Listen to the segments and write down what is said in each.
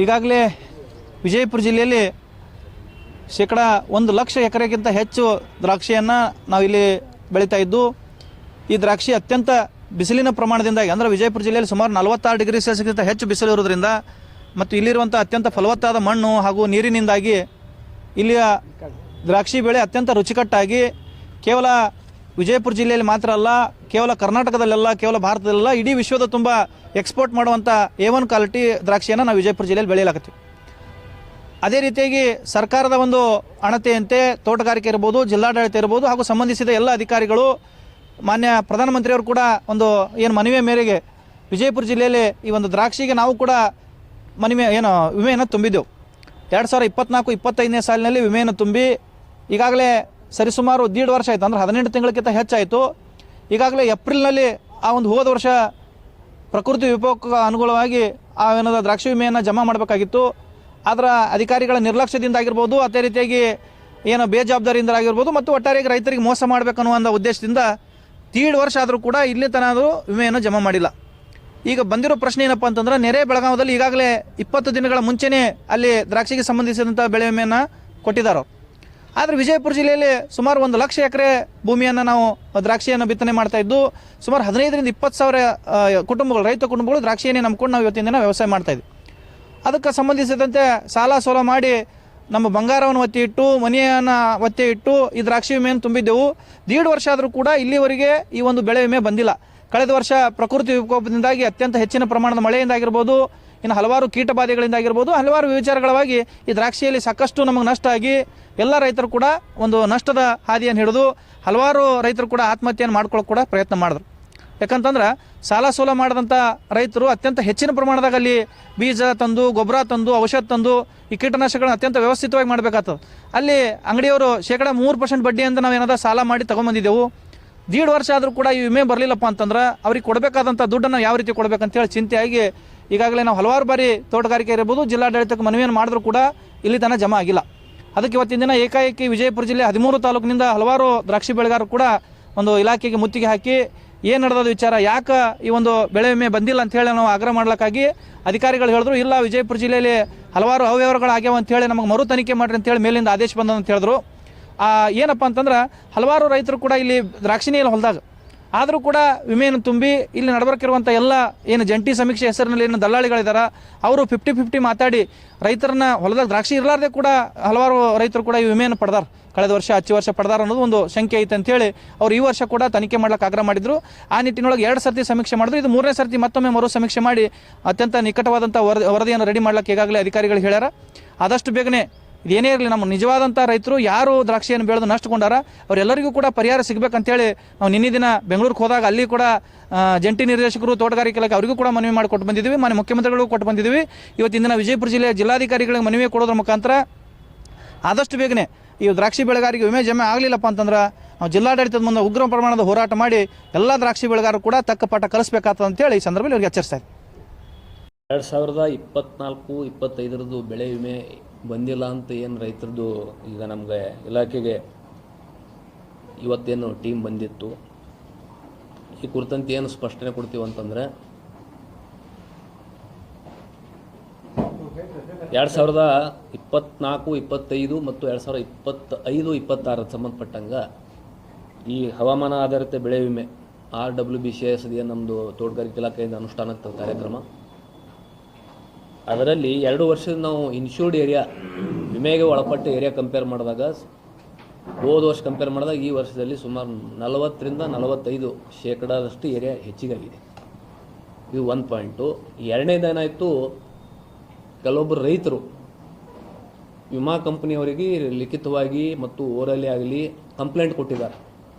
ಈಗಾಗಲೇ ವಿಜಯಪುರ ಜಿಲ್ಲೆಯಲ್ಲಿ ಶೇಕಡ 1,00,000 ಎಕರೆಗಿಂತ ಹೆಚ್ಚು ದ್ರಾಕ್ಷಿಯನ್ನು ನಾವಿಲ್ಲಿ ಬೆಳೀತಾ ಇದ್ದು, ಈ ದ್ರಾಕ್ಷಿ ಅತ್ಯಂತ ಬಿಸಿಲಿನ ಪ್ರಮಾಣದಿಂದಾಗಿ, ಅಂದರೆ ವಿಜಯಪುರ ಜಿಲ್ಲೆಯಲ್ಲಿ ಸುಮಾರು 46 ಡಿಗ್ರಿ ಸೆಲ್ಸಿಯಸ್ಗಿಂತ ಹೆಚ್ಚು ಬಿಸಿಲು ಇರೋದ್ರಿಂದ ಮತ್ತು ಇಲ್ಲಿರುವಂಥ ಅತ್ಯಂತ ಫಲವತ್ತಾದ ಮಣ್ಣು ಹಾಗೂ ನೀರಿನಿಂದಾಗಿ ಇಲ್ಲಿಯ ದ್ರಾಕ್ಷಿ ಬೆಳೆ ಅತ್ಯಂತ ರುಚಿಕಟ್ಟಾಗಿ ಕೇವಲ ವಿಜಯಪುರ ಜಿಲ್ಲೆಯಲ್ಲಿ ಮಾತ್ರ ಅಲ್ಲ, ಕೇವಲ ಕರ್ನಾಟಕದಲ್ಲೆಲ್ಲ, ಕೇವಲ ಭಾರತದಲ್ಲ, ಇಡೀ ವಿಶ್ವದ ತುಂಬ ಎಕ್ಸ್ಪೋರ್ಟ್ ಮಾಡುವಂಥ A1 ಕ್ವಾಲಿಟಿ ದ್ರಾಕ್ಷಿಯನ್ನು ನಾವು ವಿಜಯಪುರ ಜಿಲ್ಲೆಯಲ್ಲಿ ಬೆಳೆಯಲಾಗ್ತೀವಿ. ಅದೇ ರೀತಿಯಾಗಿ ಸರ್ಕಾರದ ಒಂದು ಅಣತೆಯಂತೆ ತೋಟಗಾರಿಕೆ ಇರ್ಬೋದು, ಜಿಲ್ಲಾಡಳಿತ ಇರ್ಬೋದು ಹಾಗೂ ಸಂಬಂಧಿಸಿದ ಎಲ್ಲ ಅಧಿಕಾರಿಗಳು, ಮಾನ್ಯ ಪ್ರಧಾನಮಂತ್ರಿಯವರು ಕೂಡ ಒಂದು ಮನವಿಯ ಮೇರೆಗೆ ವಿಜಯಪುರ ಜಿಲ್ಲೆಯಲ್ಲಿ ಈ ಒಂದು ದ್ರಾಕ್ಷಿಗೆ ನಾವು ಕೂಡ ವಿಮೆಯನ್ನು ತುಂಬಿದ್ದೆವು. 2024-25ನೇ ಸಾಲಿನಲ್ಲಿ ವಿಮೆಯನ್ನು ತುಂಬಿ ಈಗಾಗಲೇ ಸರಿಸುಮಾರು 1.5 ವರ್ಷ ಆಯಿತು, ಅಂದರೆ 18 ತಿಂಗಳಕ್ಕಿಂತ ಹೆಚ್ಚಾಯಿತು. ಈಗಾಗಲೇ ಏಪ್ರಿಲ್ನಲ್ಲಿ ಆ ಒಂದು ಹೋದ ವರ್ಷ ಪ್ರಕೃತಿ ವಿಕೋಪಕ್ಕೆ ಅನುಗುಣವಾಗಿ ಆ ದ್ರಾಕ್ಷಿ ವಿಮೆಯನ್ನು ಜಮಾ ಮಾಡಬೇಕಾಗಿತ್ತು. ಅದರ ಅಧಿಕಾರಿಗಳ ನಿರ್ಲಕ್ಷ್ಯದಿಂದ ಆಗಿರ್ಬೋದು, ಅದೇ ರೀತಿಯಾಗಿ ಬೇಜವಾಬ್ದಾರಿಯಿಂದ ಆಗಿರ್ಬೋದು, ಮತ್ತು ಒಟ್ಟಾರೆಯಾಗಿ ರೈತರಿಗೆ ಮೋಸ ಮಾಡಬೇಕನ್ನುವಂಥ ಉದ್ದೇಶದಿಂದ 1.5 ವರ್ಷ ಆದರೂ ಕೂಡ ಇಲ್ಲಿ ತನಕ ವಿಮೆಯನ್ನು ಜಮಾ ಮಾಡಿಲ್ಲ. ಈಗ ಬಂದಿರೋ ಪ್ರಶ್ನೆ ಏನಪ್ಪ ಅಂತಂದ್ರೆ, ನೆರೆ ಬೆಳಗಾವದಲ್ಲಿ ಈಗಾಗಲೇ 20 ದಿನಗಳ ಮುಂಚೆನೇ ಅಲ್ಲಿ ದ್ರಾಕ್ಷಿಗೆ ಸಂಬಂಧಿಸಿದಂಥ ಬೆಳೆ ವಿಮೆಯನ್ನು ಕೊಟ್ಟಿದ್ದಾರೆ. ಆದರೆ ವಿಜಯಪುರ ಜಿಲ್ಲೆಯಲ್ಲಿ ಸುಮಾರು 1,00,000 ಎಕರೆ ಭೂಮಿಯನ್ನು ನಾವು ದ್ರಾಕ್ಷಿಯನ್ನು ಬಿತ್ತನೆ ಮಾಡ್ತಾ ಇದ್ದು, ಸುಮಾರು 15,000-20,000 ಕುಟುಂಬಗಳು, ರೈತ ಕುಟುಂಬಗಳು ದ್ರಾಕ್ಷಿಯನ್ನೇ ನಂಬ್ಕೊಂಡು ನಾವು ಇವತ್ತಿನ ದಿನ ವ್ಯವಸಾಯ ಮಾಡ್ತಾಯಿದ್ವಿ. ಅದಕ್ಕೆ ಸಂಬಂಧಿಸಿದಂತೆ ಸಾಲ ಸೋಲ ಮಾಡಿ ನಮ್ಮ ಬಂಗಾರವನ್ನು ಒತ್ತಿ ಇಟ್ಟು, ಮನೆಯನ್ನು ಒತ್ತಿ ಇಟ್ಟು ಈ ದ್ರಾಕ್ಷಿ ವಿಮೆಯನ್ನು ತುಂಬಿದ್ದೆವು. 1.5 ವರ್ಷ ಆದರೂ ಕೂಡ ಇಲ್ಲಿವರೆಗೆ ಈ ಒಂದು ಬೆಳೆ ವಿಮೆ ಬಂದಿಲ್ಲ. ಕಳೆದ ವರ್ಷ ಪ್ರಕೃತಿ ವಿಕೋಪದಿಂದಾಗಿ ಅತ್ಯಂತ ಹೆಚ್ಚಿನ ಪ್ರಮಾಣದ ಮಳೆಯಿಂದಾಗಿರ್ಬೋದು, ಇನ್ನು ಹಲವಾರು ಕೀಟಬಾಧೆಗಳಿಂದಾಗಿರ್ಬೋದು, ಹಲವಾರು ವಿಚಾರಗಳವಾಗಿ ಈ ದ್ರಾಕ್ಷಿಯಲ್ಲಿ ಸಾಕಷ್ಟು ನಮಗೆ ನಷ್ಟ ಆಗಿ ಎಲ್ಲ ರೈತರು ಕೂಡ ಒಂದು ನಷ್ಟದ ಹಾದಿಯನ್ನು ಹಿಡಿದು ಹಲವಾರು ರೈತರು ಕೂಡ ಆತ್ಮಹತ್ಯೆಯನ್ನು ಮಾಡ್ಕೊಳ್ಳೋಕೆ ಕೂಡ ಪ್ರಯತ್ನ ಮಾಡಿದ್ರು. ಯಾಕಂತಂದ್ರೆ ಸಾಲ ಸೋಲ ಮಾಡಿದಂಥ ರೈತರು ಅತ್ಯಂತ ಹೆಚ್ಚಿನ ಪ್ರಮಾಣದಾಗ ಅಲ್ಲಿ ಬೀಜ ತಂದು, ಗೊಬ್ಬರ ತಂದು, ಔಷಧ ತಂದು ಈ ಕೀಟನಾಶಕಗಳನ್ನ ಅತ್ಯಂತ ವ್ಯವಸ್ಥಿತವಾಗಿ ಮಾಡಬೇಕಾಗ್ತದೆ. ಅಲ್ಲಿ ಅಂಗಡಿಯವರು ಶೇಕಡ 3% ಬಡ್ಡಿಯಿಂದ ನಾವೇನಾದ ಸಾಲ ಮಾಡಿ ತೊಗೊಂಬಂದಿದ್ದೆವು. 1.5 ವರ್ಷ ಆದರೂ ಕೂಡ ಈ ವಿಮೆ ಬರಲಿಲ್ಲಪ್ಪ ಅಂತಂದ್ರೆ ಅವ್ರಿಗೆ ಕೊಡಬೇಕಾದಂಥ ದುಡ್ಡನ್ನು ಯಾವ ರೀತಿ ಕೊಡಬೇಕಂತೇಳಿ ಚಿಂತೆಯಾಗಿ ಈಗಾಗಲೇ ನಾವು ಹಲವಾರು ಬಾರಿ ತೋಟಗಾರಿಕೆ ಇರ್ಬೋದು, ಜಿಲ್ಲಾಡಳಿತಕ್ಕೆ ಮನವಿಯನ್ನು ಮಾಡಿದ್ರೂ ಕೂಡ ಇಲ್ಲಿ ತನಕ ಜಮಾ ಆಗಿಲ್ಲ. ಅದಕ್ಕೆ ಇವತ್ತಿನ ದಿನ ಏಕಾಏಕಿ ವಿಜಯಪುರ ಜಿಲ್ಲೆ 13 ತಾಲೂಕಿನಿಂದ ಹಲವಾರು ದ್ರಾಕ್ಷಿ ಬೆಳೆಗಾರರು ಕೂಡ ಒಂದು ಇಲಾಖೆಗೆ ಮುತ್ತಿಗೆ ಹಾಕಿ ಏನು ನಡೆದ ವಿಚಾರ, ಯಾಕೆ ಈ ಒಂದು ಬೆಳೆ ವಿಮೆ ಬಂದಿಲ್ಲ ಅಂಥೇಳಿ ನಾವು ಆಗ್ರಹ ಮಾಡ್ಲಿಕ್ಕಾಗಿ ಅಧಿಕಾರಿಗಳು ಹೇಳಿದ್ರು, ಇಲ್ಲ ವಿಜಯಪುರ ಜಿಲ್ಲೆಯಲ್ಲಿ ಹಲವಾರು ಅವ್ಯವಹಾರಗಳು ಆಗ್ಯಾವ ಅಂಥೇಳಿ ನಮಗೆ ಮರು ತನಿಖೆ ಮಾಡಿರಿ ಅಂತೇಳಿ ಮೇಲಿಂದ ಆದೇಶ ಬಂದಂತ ಹೇಳಿದ್ರು. ಏನಪ್ಪ ಅಂತಂದ್ರೆ ಹಲವಾರು ರೈತರು ಕೂಡ ಇಲ್ಲಿ ದ್ರಾಕ್ಷಿನೇ ಇಲ್ಲ ಹೊಲದಾಗ, ಆದರೂ ಕೂಡ ವಿಮೆಯನ್ನು ತುಂಬಿ ಇಲ್ಲಿ ನಡಬರ್ಕಿರುವಂಥ ಎಲ್ಲ ಜಂಟಿ ಸಮೀಕ್ಷೆ ಹೆಸರಿನಲ್ಲಿ ದಲ್ಲಾಳಿಗಳಿದ್ದಾರೆ, ಅವರು 50-50 ಮಾತಾಡಿ ರೈತರನ್ನ ಹೊಲದಾಗ ದ್ರಾಕ್ಷಿ ಇರಲಾರ್ದೆ ಕೂಡ ಹಲವಾರು ರೈತರು ಕೂಡ ಈ ವಿಮೆಯನ್ನು ಪಡೆದಾರ. ಕಳೆದ ವರ್ಷ, ಹಚ್ಚಿ ವರ್ಷ ಪಡೆದಾರ ಅನ್ನೋದು ಒಂದು ಶಂಕೆ ಐತೆ ಅಂತೇಳಿ ಅವ್ರು ಈ ವರ್ಷ ಕೂಡ ತನಿಖೆ ಮಾಡ್ಲಿಕ್ಕೆ ಆಗ್ರಹ ಮಾಡಿದ್ರು. ಆ ನಿಟ್ಟಿನೊಳಗೆ 2 ಸರ್ತಿ ಸಮೀಕ್ಷೆ ಮಾಡಿದ್ರು. ಇದು 3ನೇ ಸರ್ತಿ ಮತ್ತೊಮ್ಮೆ ಮರು ಸಮೀಕ್ಷೆ ಮಾಡಿ ಅತ್ಯಂತ ನಿಕಟವಾದಂಥ ವರದಿಯನ್ನು ರೆಡಿ ಮಾಡ್ಲಿಕ್ಕೆ ಈಗಾಗಲೇ ಅಧಿಕಾರಿಗಳು ಹೇಳ್ಯಾರ. ಆದಷ್ಟು ಬೇಗನೆ ಇದೇನೇ ಇರಲಿ, ನಮ್ಮ ನಿಜವಾದಂಥ ರೈತರು ಯಾರು ದ್ರಾಕ್ಷಿಯನ್ನು ಬೆಳೆದು ನಷ್ಟಕೊಂಡಾರ ಅವರೆಲ್ಲರಿಗೂ ಕೂಡ ಪರಿಹಾರ ಸಿಗಬೇಕಂತೇಳಿ ನಾವು ನಿನ್ನೆ ದಿನ ಬೆಂಗಳೂರಿಗೆ ಹೋದಾಗ ಅಲ್ಲಿ ಕೂಡ ಜಂಟಿ ನಿರ್ದೇಶಕರು ತೋಟಗಾರಿಕೆ ಇಲಾಖೆ ಅವರಿಗೂ ಕೂಡ ಮನವಿ ಮಾಡಿಕೊಟ್ಟು ಬಂದಿದ್ದೀವಿ, ಮಾನ್ಯ ಮುಖ್ಯಮಂತ್ರಿಗಳಿಗೂ ಕೊಟ್ಟು ಬಂದಿದ್ದೀವಿ. ಇವತ್ತಿನ ದಿನ ವಿಜಯಪುರ ಜಿಲ್ಲೆಯ ಜಿಲ್ಲಾಧಿಕಾರಿಗಳಿಗೆ ಮನವಿ ಕೊಡೋದ್ರ ಮುಖಾಂತರ ಆದಷ್ಟು ಬೇಗನೆ ಈ ದ್ರಾಕ್ಷಿ ಬೆಳೆಗಾರರಿಗೆ ವಿಮೆ ಜಮೆ ಆಗಲಿಲ್ಲಪ್ಪ ಅಂತಂದ್ರೆ ನಾವು ಜಿಲ್ಲಾಡಳಿತದ ಮುಂದೆ ಉಗ್ರ ಪ್ರಮಾಣದ ಹೋರಾಟ ಮಾಡಿ ಎಲ್ಲ ದ್ರಾಕ್ಷಿ ಬೆಳೆಗಾರರು ಕೂಡ ತಕ್ಕ ಪಾಠ ಕಲಿಸಬೇಕಾಗ್ತದೆ ಅಂತೇಳಿ ಈ ಸಂದರ್ಭದಲ್ಲಿ ಅವರಿಗೆ ಎಚ್ಚರಿಸ್ತಾ ಇದ್ದಾರೆ. 2024-25 ಬೆಳೆ ವಿಮೆ ಬಂದಿಲ್ಲ ಅಂತ ಏನು ರೈತರದ್ದು ಈಗ ನಮಗೆ ಇಲಾಖೆಗೆ ಇವತ್ತೇನು ಟೀಮ್ ಬಂದಿತ್ತು, ಈ ಕುರಿತಂತೆ ಏನು ಸ್ಪಷ್ಟನೆ ಕೊಡ್ತೀವಿ ಅಂತಂದರೆ 2024-25 ಮತ್ತು 2025-26 ಸಂಬಂಧಪಟ್ಟಂಗೆ ಈ ಹವಾಮಾನ ಆಧಾರಿತ ಬೆಳೆ ವಿಮೆ RWBCS ಏನು ನಮ್ಮದು ತೋಟಗಾರಿಕೆ ಇಲಾಖೆಯಿಂದ ಅನುಷ್ಠಾನಕ್ಕೆ ಕಾರ್ಯಕ್ರಮ, ಅದರಲ್ಲಿ 2 ವರ್ಷದ ನಾವು ಇನ್ಶೂರ್ಡ್ ಏರಿಯಾ ವಿಮೆಗೆ ಒಳಪಟ್ಟ ಏರಿಯಾ ಕಂಪೇರ್ ಮಾಡಿದಾಗ ಹೋದ ವರ್ಷ ಕಂಪೇರ್ ಮಾಡಿದಾಗ ಈ ವರ್ಷದಲ್ಲಿ ಸುಮಾರು 40-45% ಏರಿಯಾ ಹೆಚ್ಚಿಗಾಗಿದೆ. ಇದು 1 ಪಾಯಿಂಟು. ಎರಡನೇದೇನಾಯಿತು, ಕೆಲವೊಬ್ಬರು ರೈತರು ವಿಮಾ ಕಂಪನಿಯವರಿಗೆ ಲಿಖಿತವಾಗಿ ಮತ್ತು ಓರಲ್ಲಿ ಆಗಲಿ ಕಂಪ್ಲೇಂಟ್ ಕೊಟ್ಟಿದ್ದಾರೆ.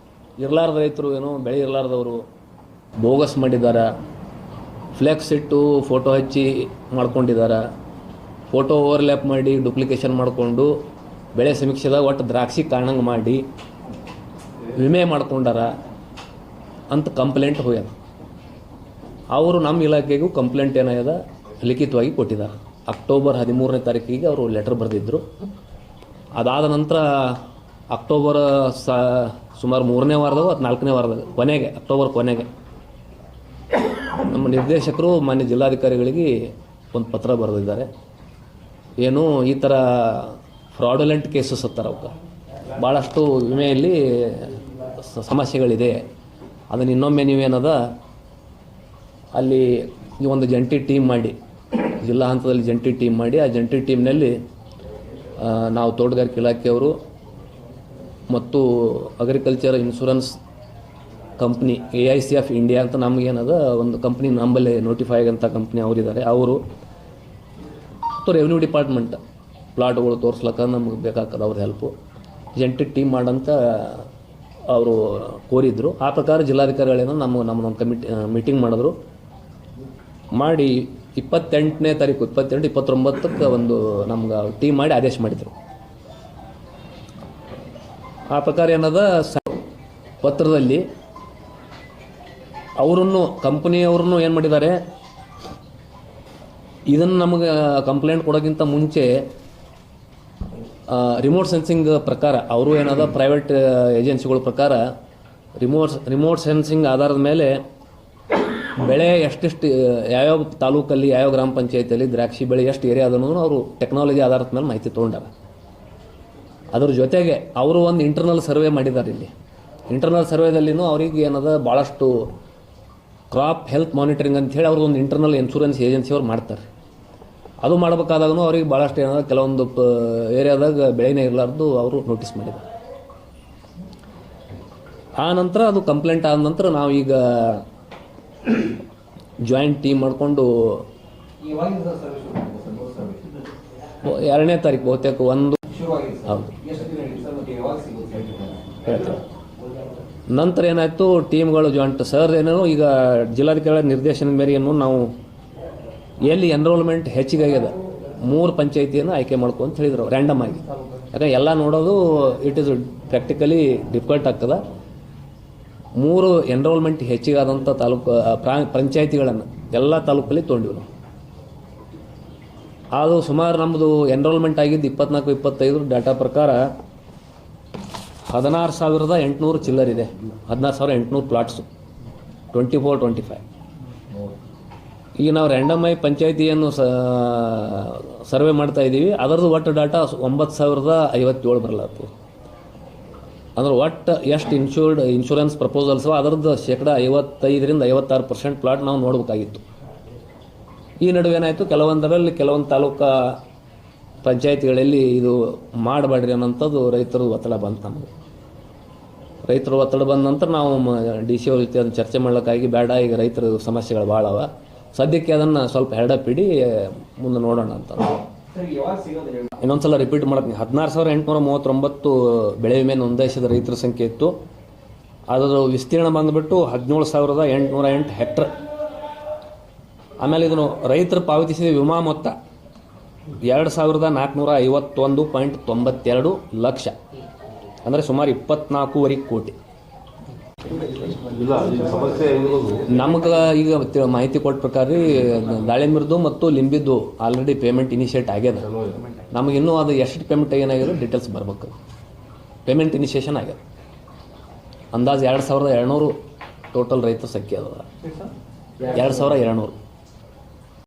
ಇರಲಾರ್ದ ರೈತರು ಏನೋ ಬೆಳೆ ಇರಲಾರ್ದವರು ಬೋಗಸ್ ಮಾಡಿದ್ದಾರೆ, ಫ್ಲೆಕ್ಸ್ ಇಟ್ಟು ಫೋಟೋ ಹಚ್ಚಿ ಮಾಡ್ಕೊಂಡಿದ್ದಾರೆ, ಫೋಟೋ ಓವರ್ಲ್ಯಾಪ್ ಮಾಡಿ ಡುಪ್ಲಿಕೇಶನ್ ಮಾಡಿಕೊಂಡು ಬೆಳೆ ಸಮೀಕ್ಷೆದಾಗ ಒಟ್ಟು ದ್ರಾಕ್ಷಿ ಕಾಣಂಗೆ ಮಾಡಿ ವಿಮೆ ಮಾಡ್ಕೊಂಡಾರ ಅಂತ ಕಂಪ್ಲೇಂಟ್ ಹೋಗ್ಯದ. ಅವರು ನಮ್ಮ ಇಲಾಖೆಗೂ ಕಂಪ್ಲೇಂಟ್ ಏನಾಗ್ಯದ ಲಿಖಿತವಾಗಿ ಕೊಟ್ಟಿದ್ದಾರೆ. ಅಕ್ಟೋಬರ್ 13ನೇ ತಾರೀಕಿಗೆ ಅವರು ಲೆಟರ್ ಬರೆದಿದ್ದರು. ಅದಾದ ನಂತರ ಅಕ್ಟೋಬರ್ ಸುಮಾರು 3ನೇ ವಾರದಾಗ ಅಥವಾ 4ನೇ ವಾರದಾಗ ಕೊನೆಗೆ, ಅಕ್ಟೋಬರ್ ಕೊನೆಗೆ ನಮ್ಮ ನಿರ್ದೇಶಕರು ಮಾನ್ಯ ಜಿಲ್ಲಾಧಿಕಾರಿಗಳಿಗೆ ಒಂದು ಪತ್ರ ಬರೆದಿದ್ದಾರೆ. ಏನು ಈ ಥರ ಫ್ರಾಡುಲೆಂಟ್ ಕೇಸಸ್ ಹತ್ತಾರ ಅವಕ್ಕೆ ಭಾಳಷ್ಟು ವಿಮೆಯಲ್ಲಿ ಸಮಸ್ಯೆಗಳಿದೆ. ಅದನ್ನು ಇನ್ನೊಮ್ಮೆ ನೀವೇನದ ಅಲ್ಲಿ ಈ ಒಂದು ಜಂಟಿ ಟೀಮ್ ಮಾಡಿ, ಜಿಲ್ಲಾ ಹಂತದಲ್ಲಿ ಜಂಟಿ ಟೀಮ್ ಮಾಡಿ, ಆ ಜಂಟಿ ಟೀಮ್ನಲ್ಲಿ ನಾವು ತೋಟಗಾರಿಕೆ ಇಲಾಖೆಯವರು ಮತ್ತು agriculture insurance company AICF India ಅಂತ ನಮಗೇನದ ಒಂದು ಕಂಪ್ನಿ ನಂಬಲ್ಲಿ ನೋಟಿಫೈ ಆಗಂಥ ಕಂಪ್ನಿ ಅವರಿದ್ದಾರೆ, ಅವರು ಮತ್ತು ರೆವಿನ್ಯೂ ಡಿಪಾರ್ಟ್ಮೆಂಟ್ ಪ್ಲಾಟ್ಗಳು ತೋರಿಸ್ಲಿಕ್ಕೆ ನಮಗೆ ಬೇಕಾಗ್ತದೆ ಅವ್ರ ಹೆಲ್ಪು. ಜಂಟಿ ಟೀಮ್ ಮಾಡಂತ ಅವರು ಕೋರಿದ್ರು. ಆ ಪ್ರಕಾರ ಜಿಲ್ಲಾಧಿಕಾರಿಗಳೇನೋ ನಮ್ಮೊಂದು ಮೀಟಿಂಗ್ ಮಾಡಿದ್ರು. ಮಾಡಿ 28ನೇ ತಾರೀಕು 28, 29ಕ್ಕೆ ಒಂದು ನಮ್ಗೆ ಟೀಮ್ ಮಾಡಿ ಆದೇಶ ಮಾಡಿದರು. ಆ ಪ್ರಕಾರ ಏನದ ಪತ್ರದಲ್ಲಿ ಅವರನ್ನು ಕಂಪನಿಯವ್ರನ್ನು ಏನು ಮಾಡಿದ್ದಾರೆ, ಇದನ್ನು ನಮಗೆ ಕಂಪ್ಲೇಂಟ್ ಕೊಡೋಕ್ಕಿಂತ ಮುಂಚೆ ರಿಮೋಟ್ ಸೆನ್ಸಿಂಗ್ ಪ್ರಕಾರ ಅವರು ಏನದ ಪ್ರೈವೇಟ್ ಏಜೆನ್ಸಿಗಳ ಪ್ರಕಾರ ರಿಮೋಟ್ ಸೆನ್ಸಿಂಗ್ ಆಧಾರದ ಮೇಲೆ ಬೆಳೆ ಎಷ್ಟೆಷ್ಟು ಯಾವ್ಯಾವ ತಾಲೂಕಲ್ಲಿ ಯಾವ್ಯಾವ ಗ್ರಾಮ ಪಂಚಾಯತಿಯಲ್ಲಿ ದ್ರಾಕ್ಷಿ ಬೆಳೆ ಎಷ್ಟು ಏರಿಯಾ ಅದನ್ನು ಅವರು ಟೆಕ್ನಾಲಜಿ ಆಧಾರದ ಮೇಲೆ ಮಾಹಿತಿ ತೊಗೊಂಡಾರ. ಅದ್ರ ಜೊತೆಗೆ ಅವರು ಒಂದು ಇಂಟರ್ನಲ್ ಸರ್ವೆ ಮಾಡಿದ್ದಾರೆ. ಇಲ್ಲಿ ಇಂಟರ್ನಲ್ ಸರ್ವೆದಲ್ಲಿನೂ ಅವ್ರಿಗೆ ಏನದ ಭಾಳಷ್ಟು ಕ್ರಾಪ್ ಹೆಲ್ತ್ ಮಾನಿಟರಿಂಗ್ ಅಂಥೇಳಿ ಅವ್ರದ್ದು ಒಂದು ಇಂಟರ್ನಲ್ ಇನ್ಶೂರೆನ್ಸ್ ಏಜೆನ್ಸಿಯವ್ರು ಮಾಡ್ತಾರೆ. ಅದು ಮಾಡಬೇಕಾದಾಗೂ ಅವ್ರಿಗೆ ಭಾಳಷ್ಟು ಏನದ ಕೆಲವೊಂದು ಏರಿಯಾದಾಗ ಬೆಳೆನೇ ಇರಲಾರ್ದು ಅವರು ನೋಟಿಸ್ ಮಾಡಿದ್ದಾರೆ. ಆ ನಂತರ ಅದು ಕಂಪ್ಲೇಂಟ್ ಆದ ನಂತರ ನಾವೀಗ ಜಾಯಿಂಟ್ ಟೀಮ್ ಮಾಡಿಕೊಂಡು 2ನೇ ತಾರೀಕು ಬಹುತೇಕ ಒಂದು ಹೌದು ಹೇಳ್ತೇವೆ. ನಂತರ ಏನಾಯಿತು, ಟೀಮ್ಗಳು ಜಾಯಿಂಟ್ ಸರ್ ಏನೇನೋ ಈಗ ಜಿಲ್ಲಾಧಿಕಾರಿ ನಿರ್ದೇಶನದ ಮೇರೆಗೆ ನಾವು ಎಲ್ಲಿ ಎನ್ರೋಲ್ಮೆಂಟ್ ಹೆಚ್ಚಿಗಾಗ್ಯದ 3 ಪಂಚಾಯಿತಿಯನ್ನು ಆಯ್ಕೆ ಮಾಡ್ಕೊಂತ ಹೇಳಿದ್ರು ರ್ಯಾಂಡಮ್ ಆಗಿ. ಯಾಕಂದ್ರೆ ಎಲ್ಲ ನೋಡೋದು ಇಟ್ ಈಸ್ ಪ್ರಾಕ್ಟಿಕಲಿ ಡಿಫಿಕಲ್ಟ್ ಆಗ್ತದೆ. 3 ಎನ್ರೋಲ್ಮೆಂಟ್ ಹೆಚ್ಚಿಗಾದಂಥ ಪಂಚಾಯಿತಿಗಳನ್ನು ಎಲ್ಲ ತಾಲೂಕಲ್ಲಿ ತೊಗೊಂಡಿವಿ ನಾವು. ಅದು ಸುಮಾರು ನಮ್ಮದು ಎನ್ರೋಲ್ಮೆಂಟ್ ಆಗಿದ್ದು 24-25 ಡಾಟಾ ಪ್ರಕಾರ 16,800 ಚಿಲ್ಲರಿದೆ. 16,800 ಪ್ಲಾಟ್ಸು 24-25. ಈಗ ನಾವು ರ್ಯಾಂಡಮ್ ಆಗಿ ಪಂಚಾಯಿತಿಯನ್ನು ಸರ್ವೆ ಮಾಡ್ತಾ ಇದ್ದೀವಿ. ಅದರದ್ದು ಒಟ್ಟು ಡಾಟಾ 9,057 ಬರಲಾಗ್ತದೆ. ಅಂದ್ರೆ ಒಟ್ಟು ಎಷ್ಟು ಇನ್ಶೂರೆನ್ಸ್ ಪ್ರಪೋಸಲ್ಸು ಅದರದ್ದು 55-56% ಪ್ಲಾಟ್ ನಾವು ನೋಡಬೇಕಾಗಿತ್ತು. ಈ ನಡುವೆ ಏನಾಯಿತು, ಕೆಲವೊಂದು ತಾಲೂಕಾ ಪಂಚಾಯಿತಿಗಳಲ್ಲಿ ಇದು ಮಾಡಬೇಡ್ರಿ ಅನ್ನೋಂಥದ್ದು ರೈತರು ಒತ್ತಡ ಬಂತು ನಮಗೆ. ರೈತರು ಒತ್ತಡ ಬಂದ ನಂತರ ನಾವು DC ಅವ್ರ ಜೊತೆ ಅದನ್ನು ಚರ್ಚೆ ಮಾಡ್ಲಿಕ್ಕಾಗಿ ಬೇಡ, ಈಗ ರೈತರ ಸಮಸ್ಯೆಗಳು ಭಾಳ ಅವ, ಸದ್ಯಕ್ಕೆ ಅದನ್ನು ಸ್ವಲ್ಪ ಹೆಡಪ್ ಇಡಿ ಮುಂದೆ ನೋಡೋಣ ಅಂತ. ಇನ್ನೊಂದ್ಸಲ ರಿಪೀಟ್ ಮಾಡಕ್ಕೆ 16,839 ಬೆಳೆ ವಿಮೆ ನೋಂದಾಯಿಸಿದ ರೈತರ ಸಂಖ್ಯೆ ಇತ್ತು. ಅದರ ವಿಸ್ತೀರ್ಣ ಬಂದುಬಿಟ್ಟು 17,808 ಹೆಕ್ಟರ್. ಆಮೇಲೆ ಇದನ್ನು ರೈತರು ಪಾವತಿಸಿದ ವಿಮಾ ಮೊತ್ತ 2,451.92 ಲಕ್ಷ, ಅಂದರೆ ಸುಮಾರು 24.5 ಕೋಟಿ. ನಮಗೆ ಈಗ ಮಾಹಿತಿ ಕೊಟ್ಟ ಪ್ರಕಾರ ದಾಳಿಂಬ್ರದ್ದು ಮತ್ತು ಲಿಂಬಿದ್ದು ಆಲ್ರೆಡಿ ಪೇಮೆಂಟ್ ಇನಿಷಿಯೇಟ್ ಆಗ್ಯದ. ನಮಗಿನ್ನೂ ಅದು ಎಷ್ಟು ಪೇಮೆಂಟ್ ಏನಾಗಿದೆ ಡೀಟೇಲ್ಸ್ ಬರ್ಬೇಕು. ಪೇಮೆಂಟ್ ಇನಿಷಿಯೇಷನ್ ಆಗ್ಯದ. ಅಂದಾಜು 2,200 ಟೋಟಲ್ ರೈತರ ಸಂಖ್ಯೆ ಅದ. 2,200